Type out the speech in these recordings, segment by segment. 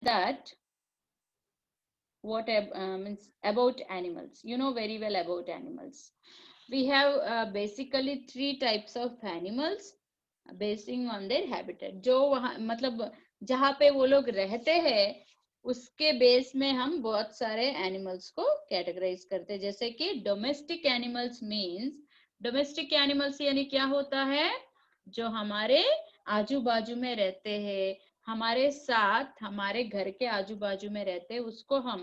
that what means about animals. You know very well about animals. We have basically three types of animals basing on their habitat. जो वहाँ मतलब जहाँ पे वो लोग रहते हैं उसके बेस में हम बहुत सारे एनिमल्स को कैटेगराइज करते हैं. जैसे कि domestic animals means, domestic animals यानी क्या होता है, जो हमारे आजू बाजू में रहते हैं, हमारे साथ हमारे घर के आजू बाजू में रहते हैं, उसको हम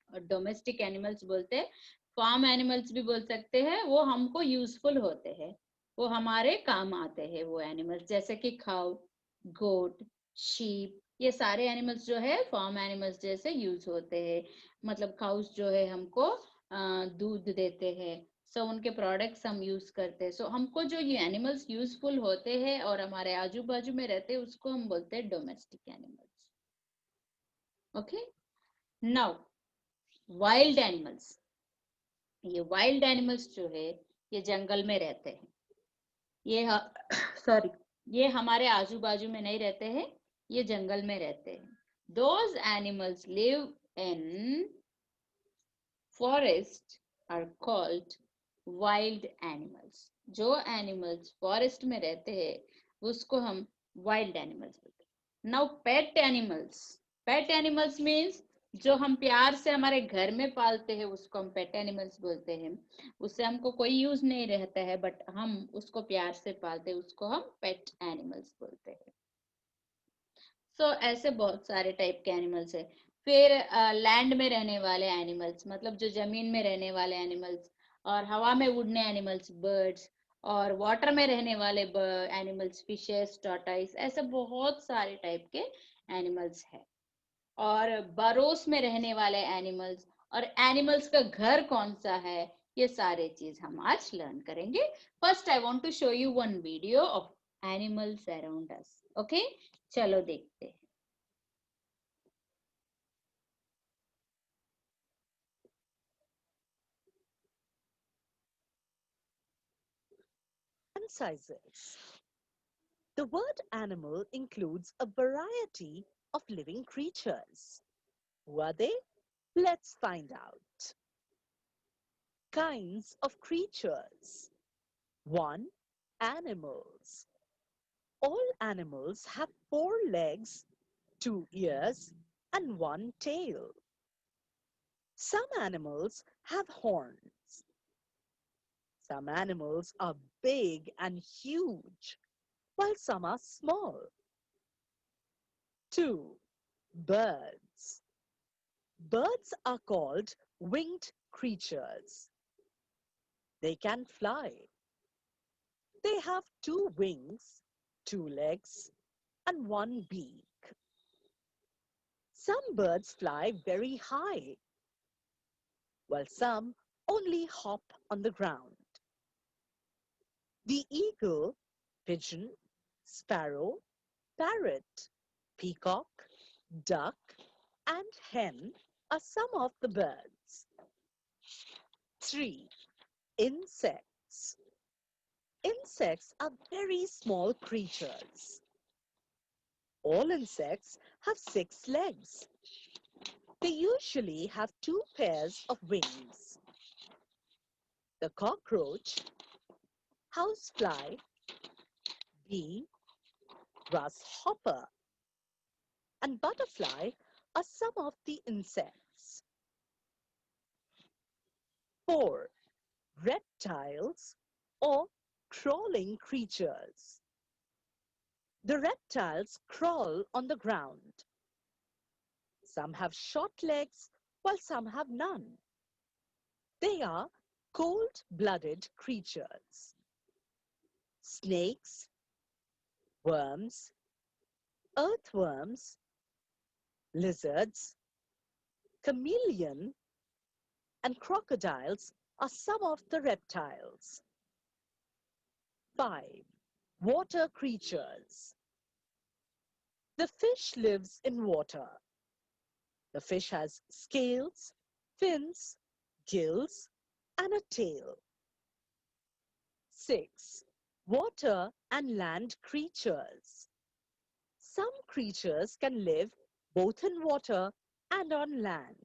डोमेस्टिक एनिमल्स बोलते हैं. फार्म एनिमल्स भी बोल सकते हैं. वो हमको यूजफुल होते हैं, वो हमारे काम आते हैं वो एनिमल्स. जैसे कि खाओ, गोट, शीप, ये सारे एनिमल्स जो है फार्म एनिमल्स जैसे यूज होते हैं. मतलब काउस जो है हमको दूध देते हैं, सो उनके प्रोडक्ट्स हम यूज करते हैं. सो हमको जो ये एनिमल्स यूजफुल होते हैं और हमारे आजू बाजू में रहते हैं उसको हम बोलते हैं domestic animals. Okay. Now wild animals. ये वाइल्ड एनिमल्स जो है ये जंगल में रहते हैं. ये सॉरी ये हमारे आजू बाजू में नहीं रहते हैं, ये जंगल में रहते हैं. Those animals live in forest are called wild animals. जो एनिमल्स फॉरेस्ट में रहते हैं उसको हम वाइल्ड एनिमल्स बोलते हैं. Now pet animals. Pet animals means जो हम प्यार से हमारे घर में पालते हैं उसको हम पेट एनिमल्स बोलते हैं. उससे हमको कोई यूज नहीं रहता है बट हम उसको प्यार से पालते हैं, उसको हम पेट एनिमल्स बोलते हैं. सो ऐसे बहुत सारे टाइप के एनिमल्स है. फिर लैंड में रहने वाले एनिमल्स मतलब जो जमीन में रहने वाले एनिमल्स, और हवा में उड़ने एनिमल्स बर्ड्स, और वाटर में रहने वाले एनिमल्स फिशेस, टॉर्टाइस, ऐसे बहुत सारे टाइप के एनिमल्स है. और बरोस में रहने वाले एनिमल्स, और एनिमल्स का घर कौन सा है, ये सारे चीज हम आज लर्न करेंगे. First I want to show you one video of animals around us. Okay, चलो देखते हैं. Sizes. The word animal includes a variety of living creatures. Who are they? Let's find out. Kinds of creatures. 1. Animals. All animals have 4 legs, 2 ears, and 1 tail. Some animals have horns. Some animals are big and huge, while some are small. 2. Birds. Birds are called winged creatures. They can fly. They have 2 wings, 2 legs, and 1 beak. Some birds fly very high, while some only hop on the ground. The eagle, pigeon, sparrow, parrot, peacock, duck, and hen are some of the birds. 3. Insects. Insects are very small creatures. All insects have 6 legs. They usually have 2 pairs of wings. The cockroach, housefly, bee, grasshopper, and butterfly are some of the insects. 4. Reptiles or crawling creatures. The reptiles crawl on the ground. Some have short legs while some have none. They are cold-blooded creatures. Snakes, worms, earthworms, lizards, chameleon, and crocodiles are some of the reptiles. 5. Water creatures. The fish lives in water. The fish has scales, fins, gills, and a tail. 6. Water and land creatures. Some creatures can live both in water and on land.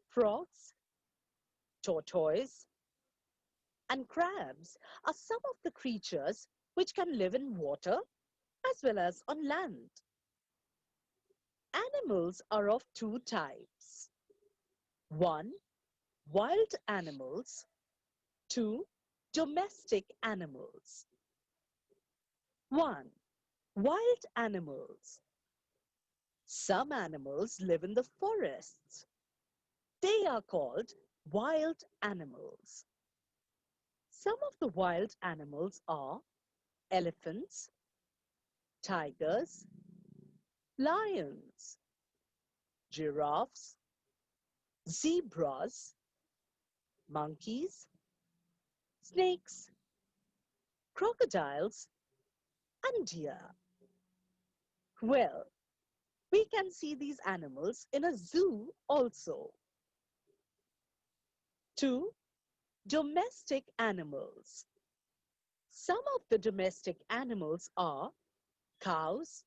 Frogs, tortoise, and crabs are some of the creatures which can live in water as well as on land. Animals are of two types. One, wild animals. Two, domestic animals. One, wild animals. Some animals live in the forests. They are called wild animals. Some of the wild animals are elephants, tigers, lions, giraffes, zebras, monkeys, snakes, crocodiles, and deer. Well, we can see these animals in a zoo also. Two, domestic animals. Some of the domestic animals are cows,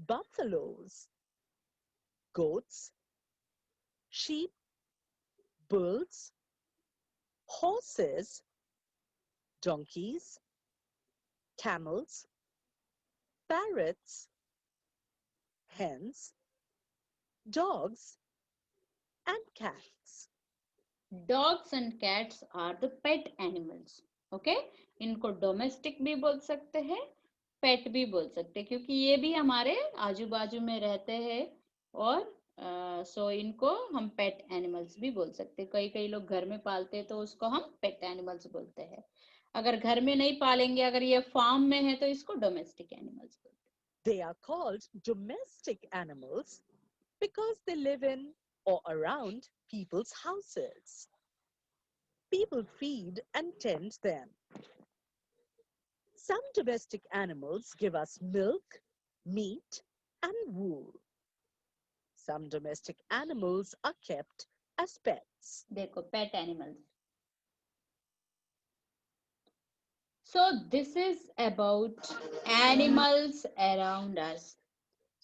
buffaloes, goats, sheep, bulls, horses, donkeys, camels, parrots, hens, dogs, and cats. Dogs and cats are the pet animals. Okay, इनको domestic भी बोल सकते हैं, पेट भी बोल सकते हैं, क्योंकि ये भी हमारे आजू बाजू में रहते हैं. और सो इनको हम पेट एनिमल्स भी बोल सकते हैं. कई कई लोग घर में पालते हैं तो उसको हम पेट एनिमल्स बोलते हैं. अगर घर में नहीं पालेंगे, अगर ये फार्म में है तो इसको डोमेस्टिक एनिमल्स बोलते हैं. They are called domestic animals because they live in or around people's houses. People feed and tend them. Some domestic animals give us milk, meat, and wool. Some domestic animals are kept as pets. देखो, pet animals. So this is about animals around us.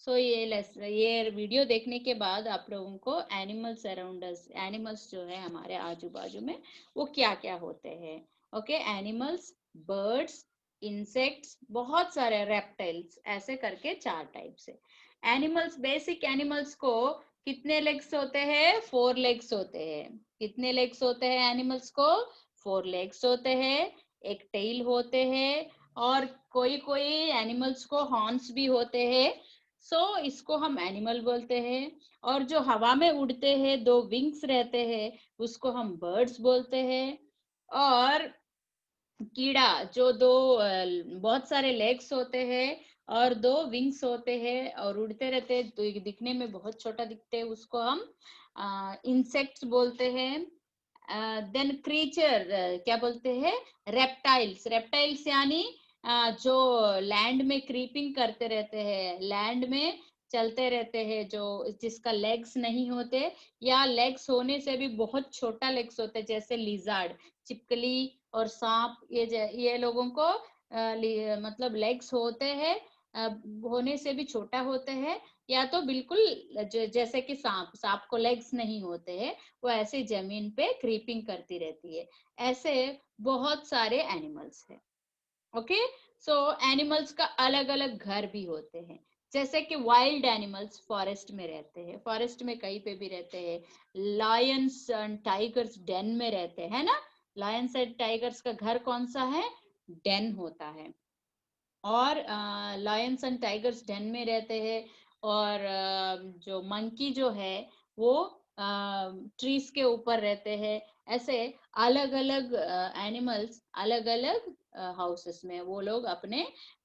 So ये video देखने के बाद आप लोगों को animals around अस, animals जो है हमारे आजू बाजू में, वो क्या क्या होते हैं. ओके, एनिमल्स, बर्ड्स, इंसेक्ट्स, बहुत सारे रेप्टाइल्स, ऐसे करके 4 टाइप से एनिमल्स. बेसिक एनिमल्स को कितने लेग्स होते हैं? 4 लेग्स होते हैं. कितने लेग्स होते हैं एनिमल्स को? 4 लेग्स होते हैं. एक टेल होते हैं, और कोई कोई एनिमल्स को हॉर्न्स भी होते हैं. सो इसको हम एनिमल बोलते हैं. और जो हवा में उड़ते हैं, 2 विंग्स रहते हैं, उसको हम बर्ड्स बोलते हैं. और कीड़ा जो बहुत सारे लेग्स होते हैं और 2 विंग्स होते हैं और उड़ते रहते हैं, तो दिखने में बहुत छोटा दिखते हैं, उसको हम इंसेक्ट्स बोलते हैं. देन क्रीचर क्या बोलते हैं? रेप्टाइल्स. रेप्टाइल्स यानी जो लैंड में क्रीपिंग करते रहते हैं, लैंड में चलते रहते हैं, जो जिसका लेग्स नहीं होते, या लेग्स होने से भी बहुत छोटा लेग्स होते हैं, जैसे लिजार्ड, चिपकली और सांप. ये लोगों को मतलब लेग्स होते हैं, होने से भी छोटा होते हैं, या तो बिल्कुल जैसे कि सांप, सांप को लेग्स नहीं होते हैं, वो ऐसे जमीन पे क्रीपिंग करती रहती है. ऐसे बहुत सारे एनिमल्स हैं. ओके, सो एनिमल्स का अलग अलग घर भी होते हैं. जैसे कि वाइल्ड एनिमल्स फॉरेस्ट में रहते हैं, फॉरेस्ट में कहीं पे भी रहते हैं. लायंस एंड टाइगर्स डेन में रहते हैं ना. लायंस एंड टाइगर्स का घर कौन सा है? डेन होता है. और लायंस एंड टाइगर्स डेन में रहते हैं. और जो मंकी जो है वो ट्रीज के ऊपर रहते हैं. ऐसे अलग अलग एनिमल्स अलग अलग हाउसेस में वो लोग अपने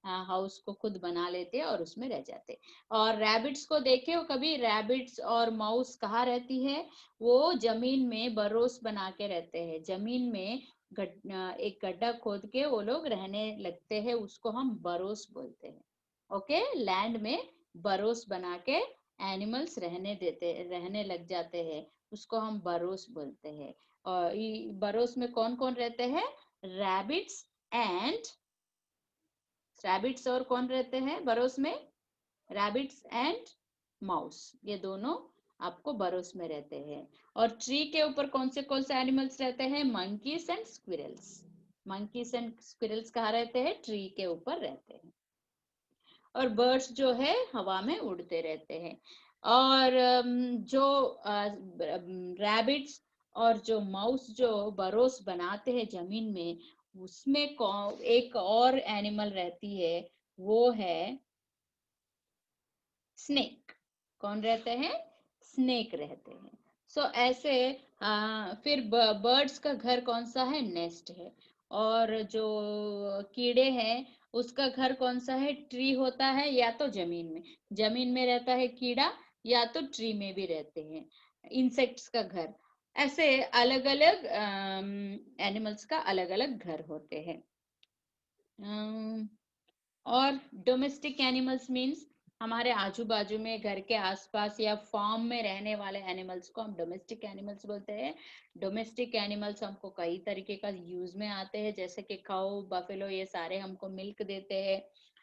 हाउस को खुद बना लेते हैं और उसमें रह जाते हैं. और रैबिट्स को देखे हो कभी? रैबिट्स और माउस कहाँ रहती है? वो जमीन में बरोस बना के रहते हैं. जमीन में एक गड्ढा खोद के वो लोग रहने लगते हैं, उसको हम बरोस बोलते हैं. ओके, लैंड में बरोस बना के एनिमल्स रहने लग जाते हैं, उसको हम बरोस बोलते हैं. और बरोस में कौन कौन रहते हैं? रैबिट्स और कौन रहते हैं बरोस में? रैबिट्स एंड माउस, ये दोनों आपको बरोस में रहते हैं। और ट्री के ऊपर कौन से एनिमल्स रहते हैं? Monkeys and squirrels. Monkeys and squirrels कहाँ रहते हैं? ट्री के ऊपर रहते हैं। और बर्ड्स जो है हवा में उड़ते रहते हैं। और जो रैबिट्स और जो माउस जो बरोस बनाते हैं जमीन में, उसमें एक और एनिमल रहती है, वो है स्नेक। कौन रहते हैं? स्नेक रहते हैं। सो ऐसे फिर बर्ड्स का घर कौन सा है? नेस्ट है। और जो कीड़े हैं उसका घर कौन सा है? ट्री होता है, या तो जमीन में रहता है कीड़ा, या तो ट्री में भी रहते हैं। इंसेक्ट्स का घर। ऐसे अलग अलग एनिमल्स का अलग अलग घर होते हैं। और डोमेस्टिक एनिमल्स मीन्स हमारे आजू बाजू में, घर के आसपास या फार्म में रहने वाले एनिमल्स को हम डोमेस्टिक एनिमल्स बोलते हैं। डोमेस्टिक एनिमल्स हमको कई तरीके का यूज में आते हैं, जैसे कि काऊ, बफेलो, ये सारे हमको मिल्क देते हैं।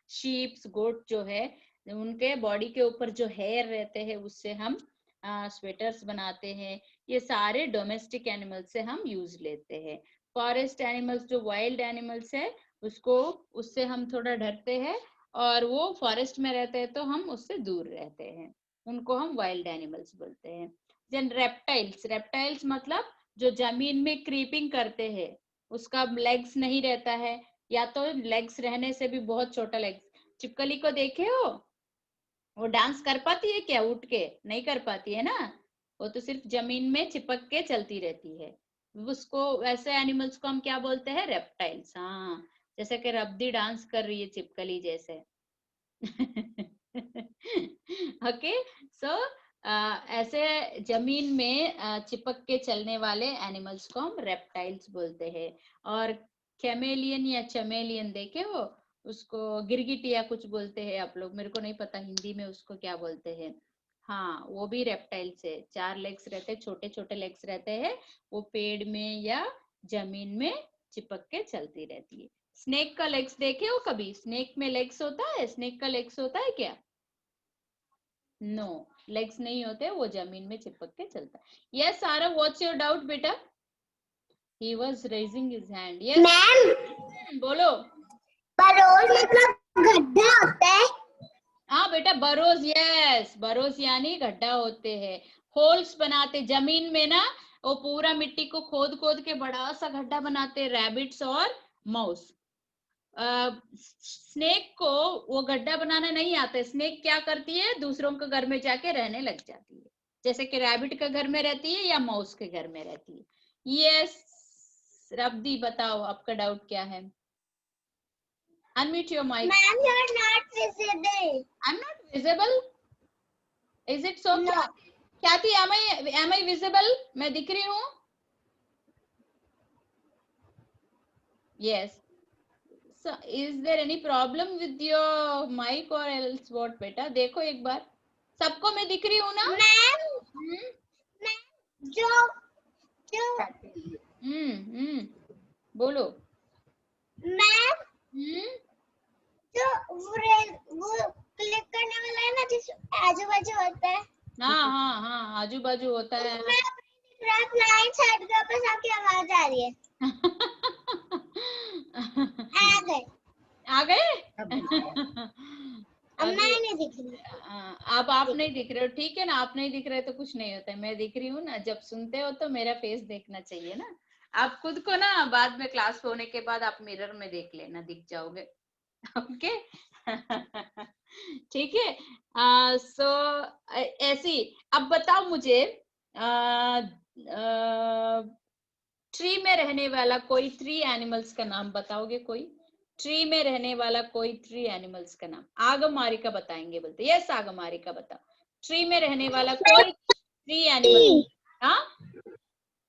शीप्स, गोट जो है, उनके बॉडी के ऊपर जो हेयर रहते हैं उससे हम स्वेटर्स बनाते हैं। ये सारे डोमेस्टिक एनिमल्स से हम यूज लेते हैं। फॉरेस्ट एनिमल्स जो वाइल्ड एनिमल्स है, उससे हम थोड़ा डरते हैं, और वो फॉरेस्ट में रहते हैं तो हम उससे दूर रहते हैं। उनको हम वाइल्ड एनिमल्स बोलते हैं। देन रेप्टाइल्स मतलब जो जमीन में क्रीपिंग करते हैं, उसका लेग्स नहीं रहता है, या तो लेग्स रहने से भी बहुत छोटा लेग्स। छिपकली को देखे हो? वो डांस कर पाती है क्या उठ के? नहीं कर पाती है ना, वो तो सिर्फ जमीन में चिपक के चलती रहती है। उसको, वैसे एनिमल्स को हम क्या बोलते हैं? रेप्टाइल्स। हाँ, जैसे कि रब्दी डांस कर रही है छिपकली जैसे। ओके। सो ऐसे जमीन में चिपक के चलने वाले एनिमल्स को हम रेप्टाइल्स बोलते हैं। और कैमेलियन या चमेलियन देखे हो? उसको गिरगिटिया कुछ बोलते हैं आप लोग, मेरे को नहीं पता हिंदी में उसको क्या बोलते हैं। हाँ, वो भी रेप्टाइल्स है। 4 लेग्स रहते हैं, छोटे छोटे लेग्स रहते हैं। वो पेड़ में या जमीन में चिपक के चलती रहती है। स्नेक का लेग्स देखे हो कभी? स्नेक में लेग्स होता है? स्नेक का लेग्स होता है क्या? नो, लेग्स नहीं होते, वो जमीन में चिपक के चलता है। यस सारा, व्हाट्स योर डाउट बेटा? He was raising his hand. Yes ma'am, बोलो। बरोज मतलब गड्ढा होता है। हाँ बेटा, बरोज, यस, बरोज यानी गड्ढा होते हैं। होल्स बनाते जमीन में ना, वो पूरा मिट्टी को खोद खोद के बड़ा सा गड्ढा बनाते रैबिट्स और माउस। स्नेक को वो गड्ढा बनाना नहीं आता। स्नेक क्या करती है? दूसरों के घर में जाके रहने लग जाती है, जैसे कि रैबिट के घर में रहती है या माउस के घर में रहती है। यस रब्दी, बताओ आपका डाउट क्या है? Unmute your mic. Ma'am, you're not visible. I'm not visible. Is it so? No. Kathy, am I visible? मैं दिख रही हूँ? Yes. So, is there any problem with your mic or else what बेटा? देखो एक बार, सबको मैं दिख रही हूँ ना? Ma'am, जो बोलो। मैम, जो वो क्लिक करने वाला है ना, जिस आजू बाजू होता है। हाँ, आजू बाजू होता है। लाइट्स हट गए, बस आपकी आवाज आ रही है। आ गए। आ गए? अब मैं नहीं दिख रही। अब आप नहीं दिख रहे हो, ठीक है ना? आप नहीं दिख रहे तो कुछ नहीं होता है, मैं दिख रही हूँ ना। जब सुनते हो तो मेरा फेस देखना चाहिए ना। आप खुद को ना बाद में क्लास होने के बाद आप मिरर में देख लेना, दिख जाओगे। ओके। ठीक है। सो ऐसी, अब बताओ मुझे, ट्री में रहने वाला कोई 3 एनिमल्स का नाम बताओगे? कोई ट्री में रहने वाला कोई 3 एनिमल्स का नाम। आगमारी का बताएंगे बोलते। यस आगमारी का बताओ। ट्री में रहने वाला कोई 3 एनिमल। हाँ,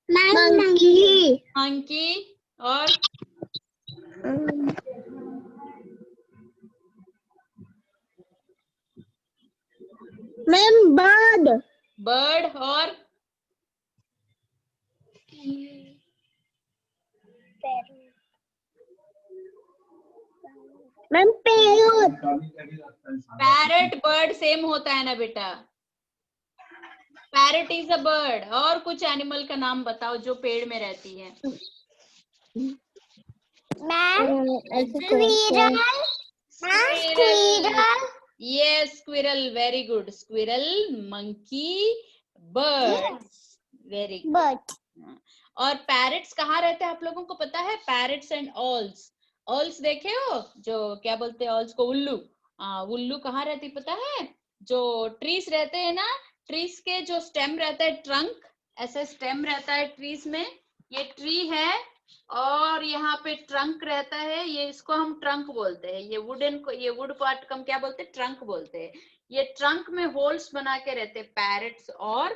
मंकी। मंकी और मैम बर्ड। बर्ड और ma'am parrot. Parrot. Bird same होता है ना बेटा? Parrot is a bird. और कुछ एनिमल का नाम बताओ जो पेड़ में रहती है। Squirrel. Squirrel. Yes, squirrel. Very good. Squirrel, monkey, birds. Very good. Bird. और पैरट्स कहाँ रहते हैं आप लोगों को पता है? Parrots and ऑल्स। ऑल्स देखे हो? जो क्या बोलते हैं ऑल्स को? उल्लू। उल्लू कहाँ रहती पता है? जो ट्रीज रहते हैं ना, ट्रीज के जो स्टेम रहता है, ट्रंक, ऐसे स्टेम रहता है ट्रीज में। ये ट्री है और यहाँ पे ट्रंक रहता है, ये इसको हम ट्रंक बोलते हैं। ये वुडन को, ये वुड पार्ट को हम क्या बोलते हैं? ट्रंक बोलते हैं। ये ट्रंक में होल्स बना के रहते हैं पैरट्स और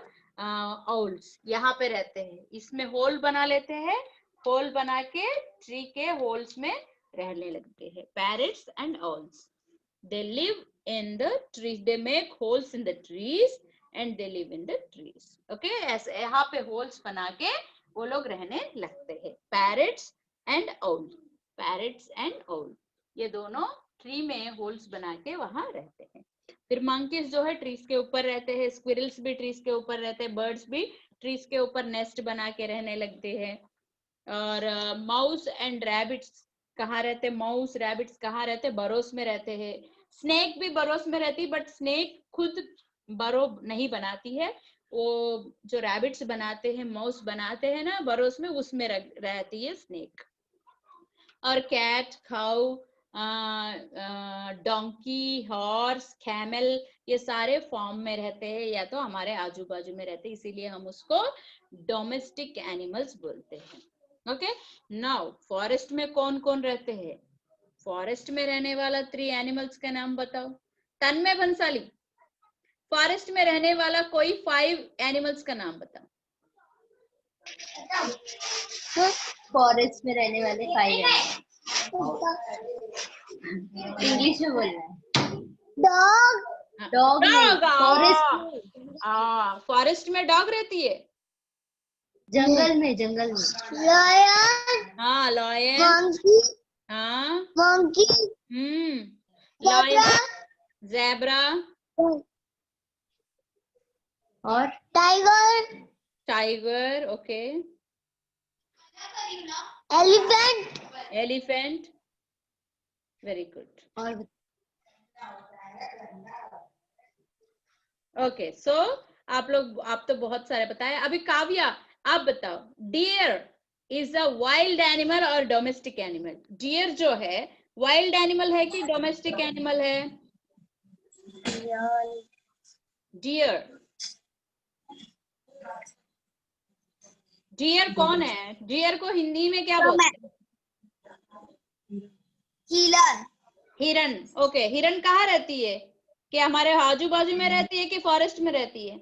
औल्स यहाँ पे रहते हैं। इसमें होल बना लेते हैं, होल बना के ट्री के होल्स में रहने लगते हैं। Parrots and owls, they live in the trees, they make holes in the trees and they live in the trees. Okay, ऐसे यहाँ पे होल्स बना के वो लोग रहने लगते हैं। पैरट्स एंड ओल, पैरट्स एंड ओल, ये दोनों ट्री में होल्स बना के वहां रहते हैं। फिर मंकीज जो है ट्रीज के ऊपर रहते हैं, स्क्विरल्स भी ट्रीज के ऊपर रहते हैं, बर्ड्स भी ट्रीज के ऊपर नेस्ट बना के रहने लगते हैं। और माउस एंड रैबिट्स कहाँ रहते हैं? माउस रैबिट्स कहाँ रहते हैं? बरोस में रहते हैं। स्नेक भी बरोस में रहती है, बट स्नेक खुद बरो नहीं बनाती है, वो जो रैबिट्स बनाते हैं, माउस बनाते हैं ना बरोस में, उसमें रहती है स्नेक। और कैट, खाउ, डोंकी, हॉर्स, कैमल, ये सारे फॉर्म में रहते हैं या तो हमारे आजू बाजू में रहते हैं, इसीलिए हम उसको डोमेस्टिक एनिमल्स बोलते हैं। ओके, नाउ फॉरेस्ट में कौन कौन रहते हैं? फॉरेस्ट में रहने वाला 3 एनिमल्स का नाम बताओ। तन्मय बंसाली, फॉरेस्ट में रहने वाला कोई 5 एनिमल्स का नाम बताओ। फॉरेस्ट में रहने वाले 5 एनिमल्स, इंग्लिश में बोलना है। Dog. डॉग नहीं, फॉरेस्ट में डॉग रहती है। जंगल में, जंगल में। Lion. हाँ, लॉयन। Monkey. हाँ, Monkey. लॉयन, ज़ेब्रा, और Tiger. Tiger, okay, Elephant. Elephant, very good. और ओके, सो आप तो बहुत सारे बताए। अभी काव्या आप बताओ, deer is a wild animal और डोमेस्टिक एनिमल? डियर जो है वाइल्ड एनिमल है कि डोमेस्टिक एनिमल है? डियर, डियर कौन है? डियर को हिंदी में क्या बोलते हैं? Healer. हिरन। ओके, हिरन कहाँ रहती है? कि हमारे आजू बाजू में रहती है कि फॉरेस्ट में रहती है?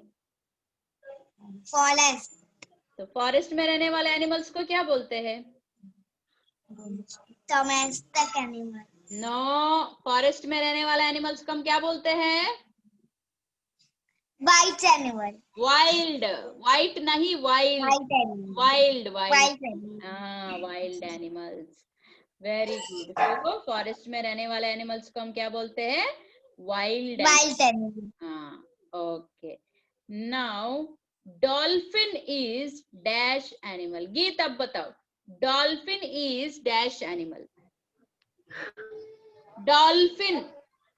Forest. तो फॉरेस्ट में रहने वाले एनिमल्स को क्या बोलते हैं? Domestic animal. नो, फॉरेस्ट में रहने वाले एनिमल्स को हम क्या बोलते हैं? White animal. वाइल्ड, वाइट नहीं, wild, White animal. Wild, wild, White animal. हाँ, वाइल्ड एनिमल्स, वेरी गुड। तो फॉरेस्ट में रहने वाले एनिमल्स को हम क्या बोलते हैं? वाइल्ड। Wild animal. हाँ, okay. Now dolphin is dash animal. गीत अब बताओ, dolphin is dash animal. Dolphin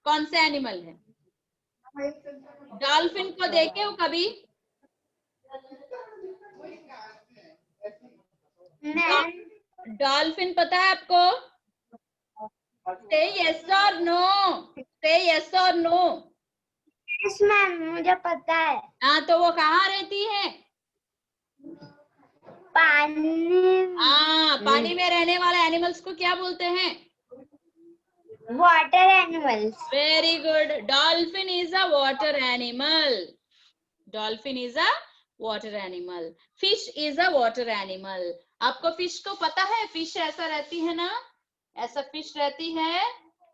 कौन सा एनिमल है? डॉल्फिन को देखे हो कभी? डॉल्फिन पता है आपको? से यस और नो, से यस और नो। Yes, ma'am, मुझे पता है। हाँ, तो वो कहाँ रहती है? पानी। हाँ, पानी में रहने वाले एनिमल्स को क्या बोलते हैं? Water animals. Very good, dolphin is a water animal. Dolphin is a water animal. Fish is a water animal. आपको फिश को पता है? फिश ऐसा रहती है ना, ऐसा फिश रहती है।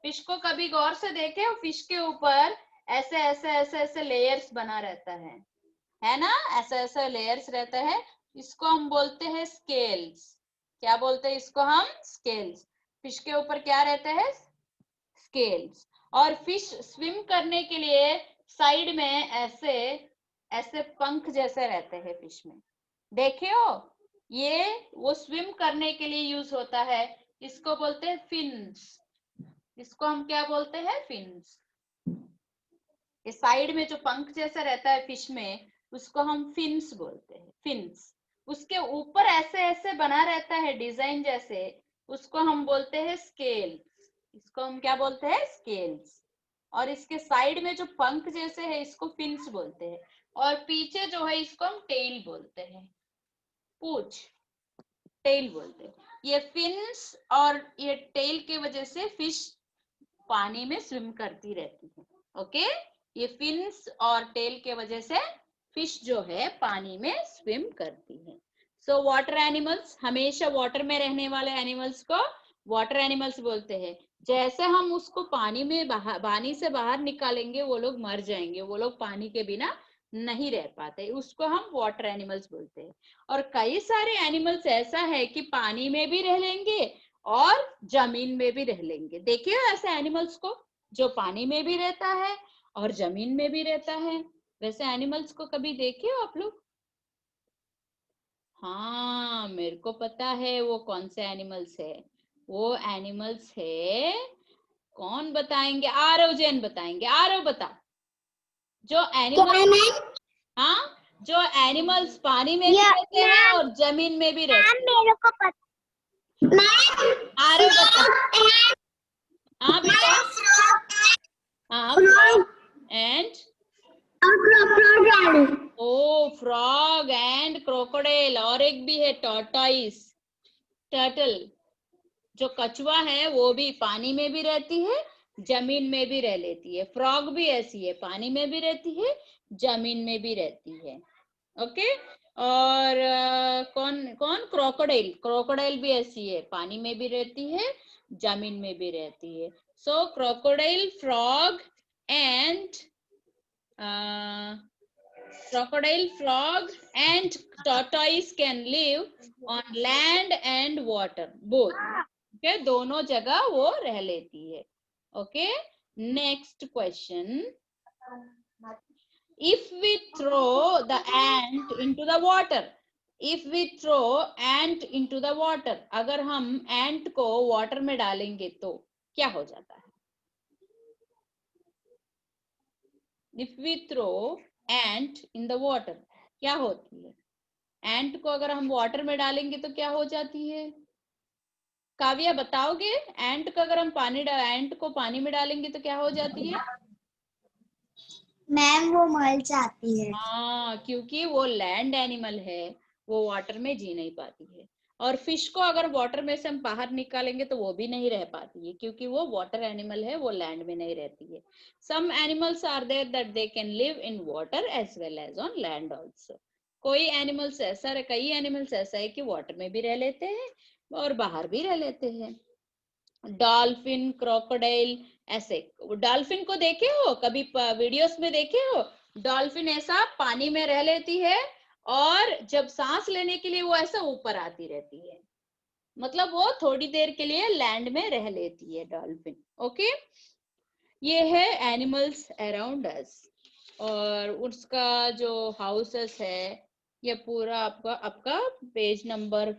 फिश को कभी गौर से देखे हो? फिश के ऊपर ऐसे ऐसे ऐसे ऐसे लेयर्स बना रहता है ना, ऐसे ऐसे लेयर्स रहता है। इसको हम बोलते हैं स्केल्स। क्या बोलते हैं इसको हम? स्केल्स। फिश के ऊपर क्या रहते हैं? स्केल्स। और फिश स्विम करने के लिए साइड में ऐसे ऐसे पंख जैसे रहते हैं फिश में, देखे हो? ये वो स्विम करने के लिए यूज होता है, इसको बोलते हैं फिन्स। इसको हम क्या बोलते हैं? फिन्स। ये साइड में जो पंख जैसा रहता है फिश में, उसको हम फिन्स बोलते हैं, फिन्स। उसके ऊपर ऐसे ऐसे बना रहता है डिजाइन जैसे, उसको हम बोलते हैं स्केल्स। इसको हम क्या बोलते हैं? स्केल्स। और इसके साइड में जो पंख जैसे है इसको फिन्स बोलते हैं, और पीछे जो है इसको हम टेल बोलते हैं, पूंछ, टेल बोलते हैं। ये फिन्स और ये टेल की वजह से फिश पानी में स्विम करती रहती है। ओके, ये फिन्स और टेल के वजह से फिश जो है पानी में स्विम करती है। सो वाटर एनिमल्स, हमेशा वाटर में रहने वाले एनिमल्स को वाटर एनिमल्स बोलते हैं। जैसे हम उसको पानी में पानी से बाहर निकालेंगे वो लोग मर जाएंगे, वो लोग पानी के बिना नहीं रह पाते, उसको हम वाटर एनिमल्स बोलते हैं। और कई सारे एनिमल्स ऐसा है कि पानी में भी रह लेंगे और जमीन में भी रह लेंगे। देखिए ऐसे एनिमल्स को जो पानी में भी रहता है और जमीन में भी रहता है। वैसे एनिमल्स को कभी देखे हो आप लोग? हाँ, मेरे को पता है वो कौन से एनिमल्स है। वो एनिमल्स है, कौन बताएंगे? आरव जैन बताएंगे। आरव बता। जो एनिमल्स, हाँ, जो एनिमल्स पानी में भी रहते हैं और जमीन में भी रहते हैं। मेरे को पता। आरव बता। हाँ बेटा, हाँ, एंड ओ फ्रॉग एंड क्रोकोडाइल, और एक भी है टॉर्टोइस, टर्टल। जो कछुआ है वो भी पानी में भी रहती है, जमीन में भी रह लेती है। फ्रॉग भी ऐसी है, पानी में भी रहती है, जमीन में भी रहती है। ओके, और कौन कौन? क्रोकोडाइल। क्रोकोडाइल भी ऐसी है, पानी में भी रहती है, जमीन में भी रहती है। So crocodile, frog and crocodile, frog and tortoise can live on land and water both. Okay, दोनों जगह वो रह लेती है। Okay, next question. If we throw the ant into the water, if we throw ant into the water, अगर हम ant को water में डालेंगे तो क्या हो जाता है? If we throw ant in the water, क्या होती है? एंट को अगर हम वाटर में डालेंगे तो क्या हो जाती है? काव्या बताओगे? एंट को अगर हम एंट को पानी में डालेंगे तो क्या हो जाती है? मैम वो मर जाती है। हाँ, क्योंकि वो लैंड एनिमल है, वो वाटर में जी नहीं पाती है। और फिश को अगर वाटर में से हम बाहर निकालेंगे तो वो भी नहीं रह पाती है, क्योंकि वो वाटर एनिमल है, वो लैंड में नहीं रहती है। Some animals are there that they can live in water as well as on land also. कोई एनिमल्स ऐसा है, कई एनिमल्स ऐसा है कि वाटर में भी रह लेते हैं और बाहर भी रह लेते हैं। डॉल्फिन, क्रोकोडाइल, ऐसे। डॉल्फिन को देखे हो कभी? वीडियोस में देखे हो? डॉल्फिन ऐसा पानी में रह लेती है और जब सांस लेने के लिए वो ऐसा ऊपर आती रहती है, मतलब वो थोड़ी देर के लिए लैंड में रह लेती है डॉल्फिन। ओके, ये है एनिमल्स अराउंड अस। और उसका जो हाउसेस है, ये पूरा आपका आपका पेज नंबर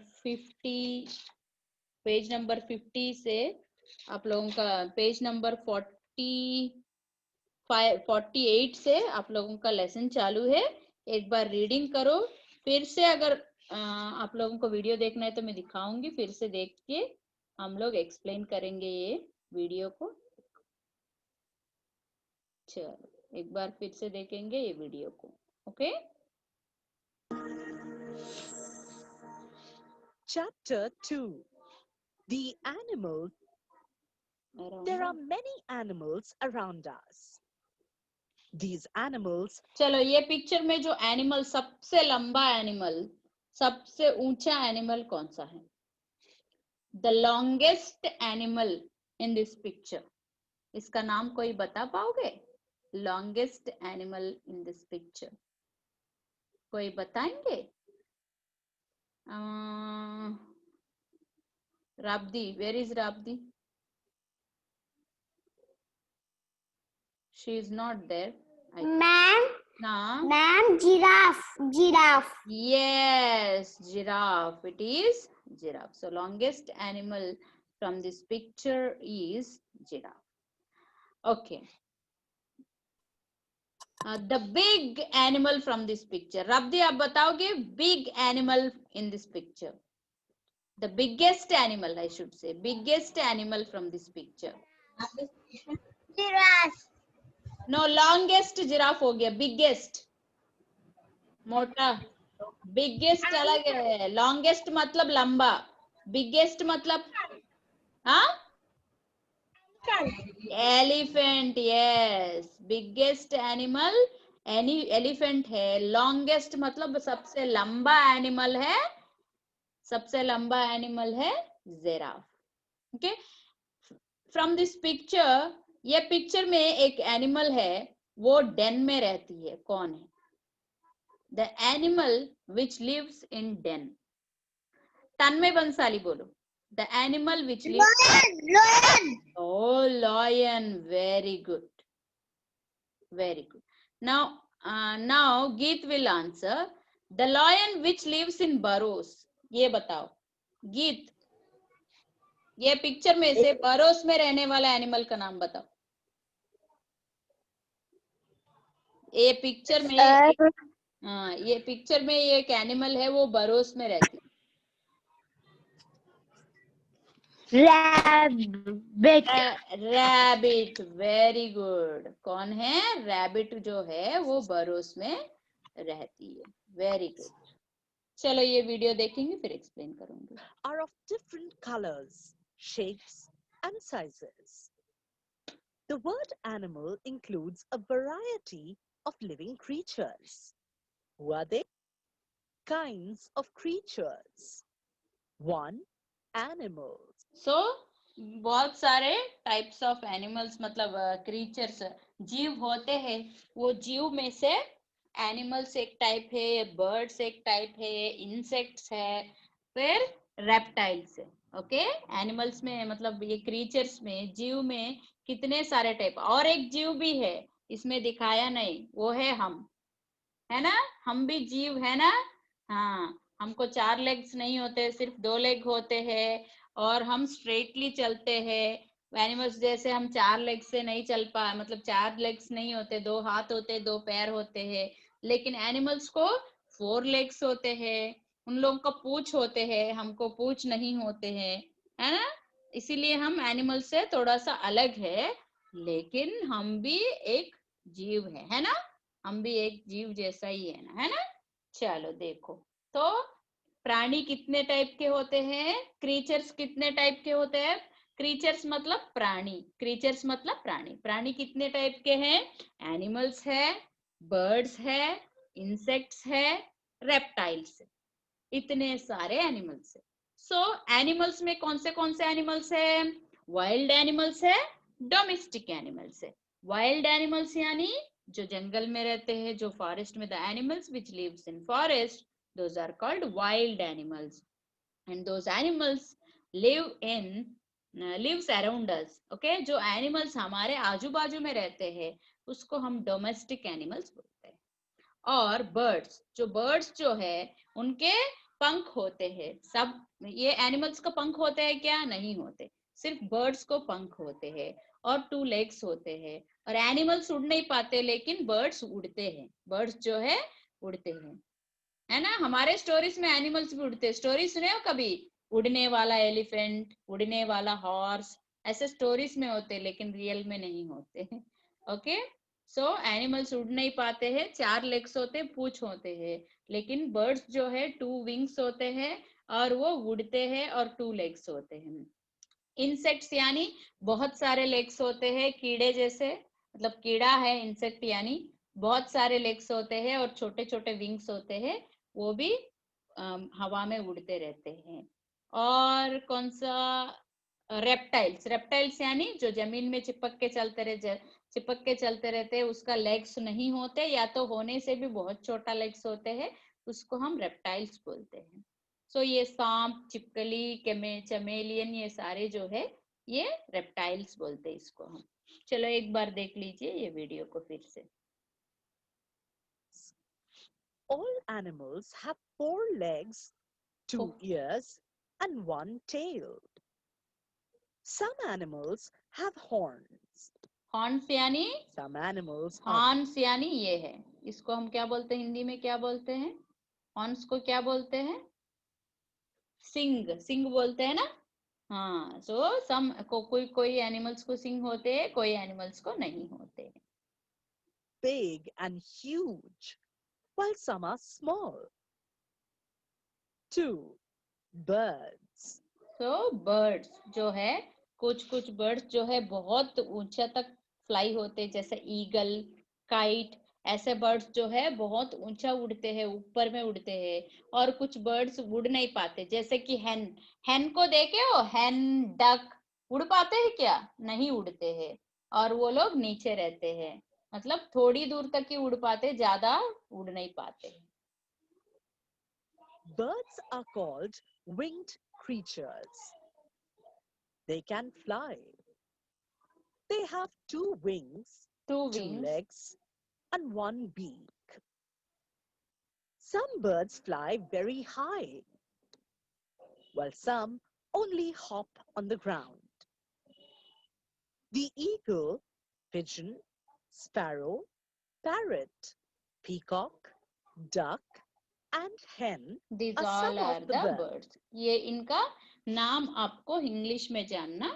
50 से आप लोगों का पेज नंबर 48 से आप लोगों का लेसन चालू है। एक बार रीडिंग करो, फिर से अगर आप लोगों को वीडियो देखना है तो मैं दिखाऊंगी, फिर से देख के हम लोग एक्सप्लेन करेंगे ये वीडियो को। चलो एक बार फिर से देखेंगे ये वीडियो को। Okay, Chapter 2. The animal. There are many animals around us. These animals. चलो ये पिक्चर में जो एनिमल, सबसे लंबा एनिमल, सबसे ऊंचा एनिमल कौन सा है? The longest animal in this picture, इसका नाम कोई बता पाओगे? Longest animal in this picture कोई बताएंगे? Rabdi, where is Rabdi? She is not there. Ma'am ना ma'am giraffe yes, giraffe. It is giraffe. So longest animal from this picture is giraffe. Okay. The big animal from this picture. Rabdi, आप बताओगे big animal in this picture. The biggest animal, I should say. Biggest animal from this picture. Giraffe No, longest giraffe हो गया. Biggest. मोटा. Biggest अलग है. Longest मतलब लंबा. Biggest मतलब हाँ elephant. Yes, biggest animal elephant है. लॉन्गेस्ट मतलब सबसे लंबा एनिमल है. सबसे लंबा एनिमल है giraffe. Okay, from this picture, ये पिक्चर में एक एनिमल है, वो डेन में रहती है. कौन है? The animal which lives in den. Tanmay Bansali बोलो. The animal which lives. Lion Oh, lion. Very good. Very good. Now Geet will answer. The lion which lives in burrows. ये बताओ गीत, ये पिक्चर में से burrows में रहने वाला एनिमल का नाम बताओ. ये पिक्चर में ये पिक्चर में ये एक एनिमल है, वो burrows में रहती है. रैबिट. Very good. कौन है? रैबिट जो है वो बरोस में रहती है. Very good. चलो ये वीडियो देखेंगे फिर एक्सप्लेन करूंगी. Are of different colors, shapes, and sizes. The word animal includes a variety of living creatures. Who are they? Kinds of creatures. 1. Animals. सो बहुत सारे टाइप्स ऑफ एनिमल्स मतलब क्रीचर्स, जीव होते हैं. वो जीव में से एनिमल्स एक टाइप है, बर्ड्स एक टाइप है, इंसेक्ट्स है, फिर रेप्टाइल्स है. ओके, एनिमल्स में मतलब ये क्रीचर्स में, जीव में कितने सारे टाइप. और एक जीव भी है, इसमें दिखाया नहीं, वो है हम. है ना, हम भी जीव है ना. हाँ, हमको 4 लेग्स नहीं होते, सिर्फ 2 लेग होते हैं. और हम स्ट्रेटली चलते हैं. एनिमल्स जैसे हम 4 लेग से नहीं चल पा, मतलब 4 लेग्स नहीं होते, 2 हाथ होते, 2 पैर होते हैं. लेकिन एनिमल्स को 4 लेग्स होते हैं. उन लोगों को पूंछ होते हैं, हमको पूंछ नहीं होते हैं. है ना, इसीलिए हम एनिमल से थोड़ा सा अलग है, लेकिन हम भी एक जीव है ना. हम भी एक जीव जैसा ही है ना, है ना. चलो देखो, तो प्राणी कितने टाइप के होते हैं, क्रीचर्स कितने टाइप के होते हैं. क्रीचर्स मतलब प्राणी, क्रीचर्स मतलब प्राणी. प्राणी कितने टाइप के हैं? एनिमल्स है, बर्ड्स है, इंसेक्ट्स है, रेप्टाइल्स है. इतने सारे एनिमल्स है. सो एनिमल्स में कौन से एनिमल्स है? वाइल्ड एनिमल्स है, डोमेस्टिक एनिमल्स है. वाइल्ड एनिमल्स यानी जो जंगल में रहते हैं, जो फॉरेस्ट में, the animals which lives in forest, those are called wild animals. And those animals lives around us. Okay, जो एनिमल्स हमारे आजू बाजू में रहते हैं उसको हम डोमेस्टिक एनिमल्स बोलते हैं. और बर्ड्स जो है उनके पंख होते हैं. सब ये एनिमल्स का पंख होते हैं क्या? नहीं होते. सिर्फ बर्ड्स को पंख होते हैं और 2 लेग्स होते हैं. और एनिमल्स उड़ नहीं पाते, लेकिन बर्ड्स उड़ते हैं. बर्ड्स जो है उड़ते हैं, है ना. हमारे स्टोरीज में एनिमल्स भी उड़ते हैं. स्टोरी सुने हो कभी? उड़ने वाला एलिफेंट, उड़ने वाला हॉर्स, ऐसे स्टोरीज में होते हैं, लेकिन रियल में नहीं होते. ओके, सो एनिमल्स उड़ नहीं पाते हैं, 4 लेग्स होते हैं, पूंछ होते हैं. लेकिन बर्ड्स जो है 2 विंग्स होते हैं और वो उड़ते हैं और 2 लेग्स होते हैं. इंसेक्ट्स यानी बहुत सारे लेग्स होते हैं, कीड़े जैसे, मतलब कीड़ा है इंसेक्ट यानी. बहुत सारे लेग्स होते हैं और छोटे छोटे विंग्स होते हैं, वो भी हवा में उड़ते रहते हैं. और कौन सा? रेप्टाइल्स यानी जो जमीन में चिपक के चलते रहते हैं, उसका लेग्स नहीं होते, या तो होने से भी बहुत छोटा लेग्स होते हैं, उसको हम रेप्टाइल्स बोलते हैं. सो ये सांप, छिपकली, चमेलियन, ये सारे जो है ये रेप्टाइल्स बोलते हैं इसको हम. चलो एक बार देख लीजिए ये वीडियो को फिर से. All animals have 4 legs, 2 Oh. ears, and 1 tail. Some animals have horns. Horns यानी Some animals are हॉर्न्स यानी ये है, इसको हम क्या बोलते हैं हिंदी में, क्या बोलते हैं? हॉर्न्स को क्या बोलते हैं? सिंग, सिंग बोलते हैं ना। हाँ, सो सम कोई कोई एनिमल्स को सिंग होते हैं, कोई एनिमल्स को नहीं होते। big and huge, while some are small. 2. Birds. तो बर्ड्स जो है, कुछ कुछ बर्ड्स जो है बहुत ऊंचा तक फ्लाई होते हैं, जैसे ईगल, काइट, ऐसे बर्ड्स जो है बहुत ऊंचा उड़ते हैं, ऊपर में उड़ते हैं। और कुछ बर्ड्स उड़ नहीं पाते, जैसे कि हैन, हैन को देखे हो, हैन, डक, उड़ पाते हैं क्या? नहीं उड़ते हैं, और वो लोग नीचे रहते हैं, मतलब थोड़ी दूर तक ही उड़ पाते, ज्यादा उड़ नहीं पाते। Birds are called winged creatures. They can fly. They have 2 wings, two 2 wings, legs, and 1 beak. Some birds fly very high, while some only hop on the ground. The eagle, pigeon, sparrow, parrot, peacock, duck, and hen this are all some are of the the birds. Birds. ये इनका नाम आपको English में जानना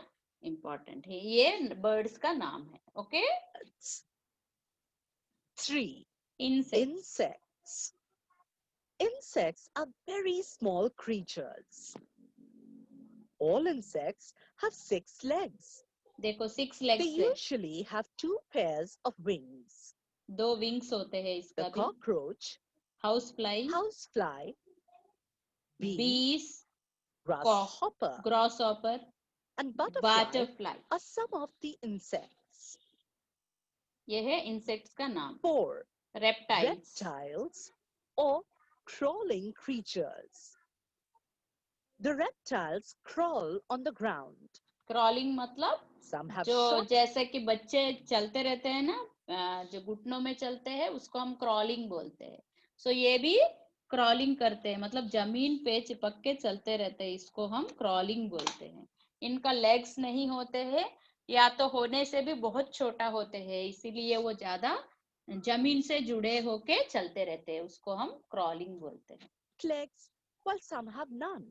important है, ये birds का नाम है। Okay. 3. Insects. Insects. Insects are very small creatures. All insects have 6 legs. देखो 6 They लेग्स है, usually have 2 pairs of wings. 2 wings होते हैं The इसका भी। cockroach, house fly, housefly, bee, bees, grasshopper, grasshopper, and butterfly butterfly, are some of the insects. ये है insects का नाम। 4. Reptiles. Reptiles or crawling creatures. The reptiles crawl on the ground. Crawling मतलब Some have जो short जैसे कि बच्चे चलते रहते हैं ना, जो घुटनों में चलते हैं, उसको हम क्रॉलिंग बोलते हैं। सो ये भी क्रॉलिंग करते हैं, मतलब जमीन पे चिपक के चलते रहते हैं, इसको हम क्रॉलिंग बोलते हैं। इनका लेग्स नहीं होते हैं, या तो होने से भी बहुत छोटा होते हैं, इसीलिए वो ज्यादा जमीन से जुड़े होके चलते रहते हैं, उसको हम क्रॉलिंग बोलते हैं। legs, while some have none.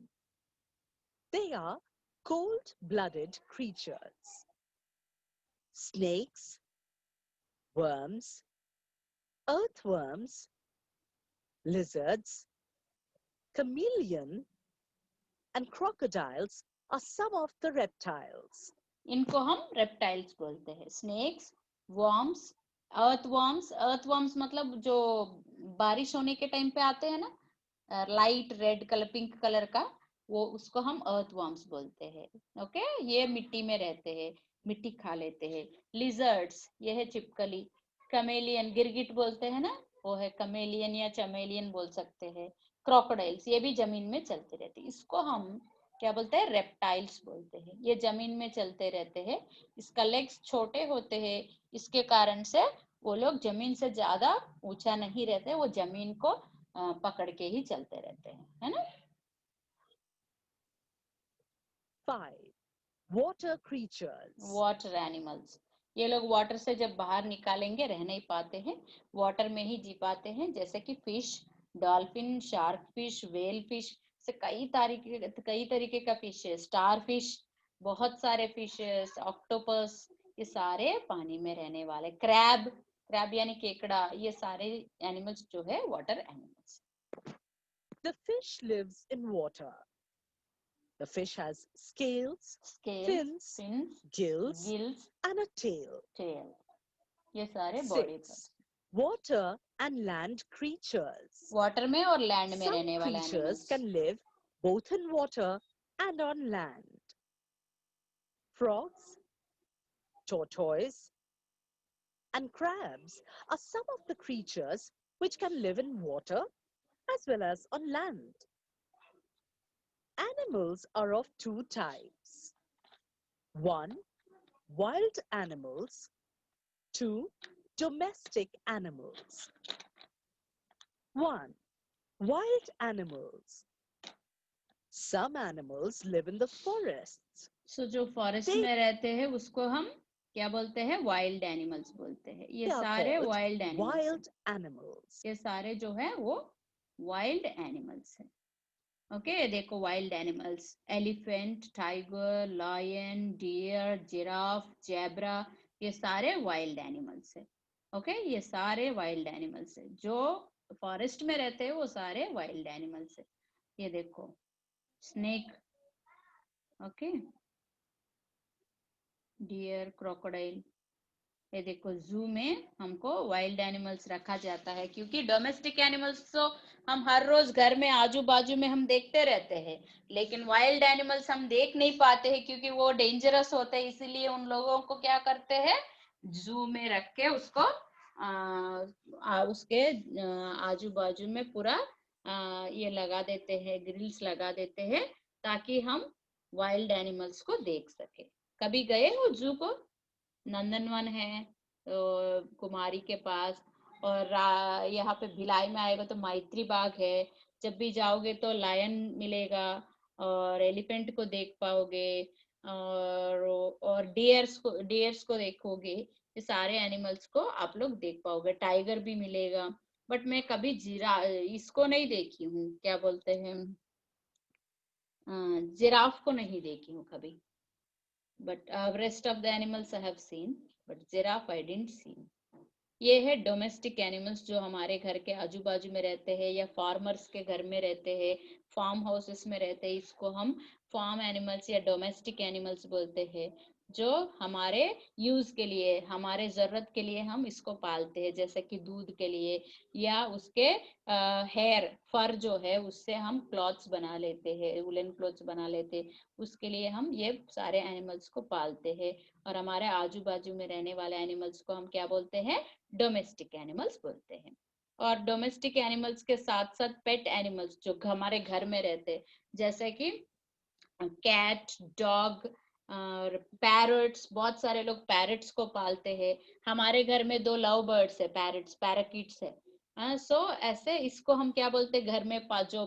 They are cold-blooded creatures. Snakes, worms, earthworms, lizards, chameleon, and crocodiles are some of the reptiles. इनको हम रेप्टाइल्स बोलते हैं। स्नेक्स, वॉर्म्स, अर्थवर्म्स, अर्थवर्म्स मतलब जो बारिश होने के टाइम पे आते हैं ना, light red colour, pink colour का, वो उसको हम अर्थवर्म्स बोलते हैं। ओके, ये मिट्टी में रहते हैं, मिट्टी खा लेते हैं। लिजर्ड्स, ये है छिपकली। कमेलियन, गिरगिट बोलते हैं ना, वो है कमेलियन या चमेलियन बोल सकते हैं। क्रोकोडाइल्स, ये भी जमीन में चलते रहते हैं, इसको हम क्या बोलते हैं? रेप्टाइल्स बोलते हैं। ये जमीन में चलते रहते हैं, इसका लेग्स छोटे होते हैं, इसके कारण से वो लोग जमीन से ज्यादा ऊंचा नहीं रहते, वो जमीन को पकड़ के ही चलते रहते हैं, है ना। 5. Water creatures. वाटर एनिमल्स, ये लोग वाटर से जब बाहर निकालेंगे रह नहीं पाते हैं, वाटर में ही जी पाते हैं, जैसे कि fish, dolphin, shark fish, well fish, से कई तरीके का फिश है, स्टार फिश, बहुत सारे फिशेस, ऑक्टोपस, ये सारे पानी में रहने वाले। क्रैब, क्रैब यानी केकड़ा, ये सारे एनिमल्स जो है water animals. The fish lives in water. The fish has scales, scales, fins, fins, gills, gills, and a tail. Tail, ये सारे body 6. Parts. Water and land creatures. Water में और लैंड में Some रहने वाले creatures animals. can live both in water and on land. Frogs, tortoise, and crabs are some of the creatures which can live in water as well as on land. Animals are of 2 types. 1. Wild animals. 2. Domestic animals. 1. Wild animals. Some animals live in the forests. सो जो forest They में रहते हैं उसको हम क्या बोलते हैं? Wild animals बोलते हैं। ये are सारे called वाइल्ड एनिमल्स हैं। wild animals. ये सारे जो है वो वाइल्ड एनिमल्स हैं। ओके, देखो wild animals, elephant, tiger, lion, deer, giraffe, zebra, ये सारे वाइल्ड एनिमल्स है। ओके, ये सारे वाइल्ड एनिमल्स है। जो फॉरेस्ट में रहते हैं वो सारे वाइल्ड एनिमल्स है। ये देखो स्नेक, ओके, डियर, क्रोकोडाइल। ये देखो जू में हमको वाइल्ड एनिमल्स रखा जाता है, क्योंकि डोमेस्टिक एनिमल्स तो हम हर रोज घर में आजू बाजू में हम देखते रहते हैं, लेकिन वाइल्ड एनिमल्स हम देख नहीं पाते हैं क्योंकि वो डेंजरस होते हैं। इसीलिए उन लोगों को क्या करते हैं, जू में रख के उसको उसके आजू बाजू में पूरा ये लगा देते हैं, ग्रिल्स लगा देते हैं, ताकि हम वाइल्ड एनिमल्स को देख सके। कभी गए हो जू को? नंदनवन है कुमारी के पास, और यहाँ पे भिलाई में आएगा तो मैत्री बाग है। जब भी जाओगे तो लायन मिलेगा और एलिफेंट को देख पाओगे, और डियर्स को देखोगे। ये सारे एनिमल्स को आप लोग देख पाओगे। टाइगर भी मिलेगा, बट मैं कभी इसको नहीं देखी हूँ, क्या बोलते हैं, जिराफ को नहीं देखी हूँ कभी। but rest of the animals I have seen, but giraffe I didn't see. ये है डोमेस्टिक एनिमल्स जो हमारे घर के आजू बाजू में रहते हैं या फार्मर्स के घर में रहते हैं, फार्म हाउसेस में रहते हैं। इसको हम फार्म एनिमल्स या डोमेस्टिक एनिमल्स बोलते हैं, जो हमारे यूज के लिए, हमारे जरूरत के लिए हम इसको पालते हैं, जैसे कि दूध के लिए, या उसके हेयर, फर जो है उससे हम क्लॉथ्स बना लेते हैं, वुलन क्लॉथ्स बना लेते हैं। उसके लिए हम ये सारे एनिमल्स को पालते हैं। और हमारे आजू बाजू में रहने वाले एनिमल्स को हम क्या बोलते हैं? डोमेस्टिक एनिमल्स बोलते हैं। और डोमेस्टिक एनिमल्स के साथ साथ पेट एनिमल्स जो हमारे घर में रहते हैं, जैसे कि कैट, डॉग और पैरट्स। बहुत सारे लोग पैरट्स को पालते हैं। हमारे घर में 2 लव बर्ड्स है, पैरट्स, पैराकिट्स है। सो ऐसे इसको हम क्या बोलते हैं, घर में जो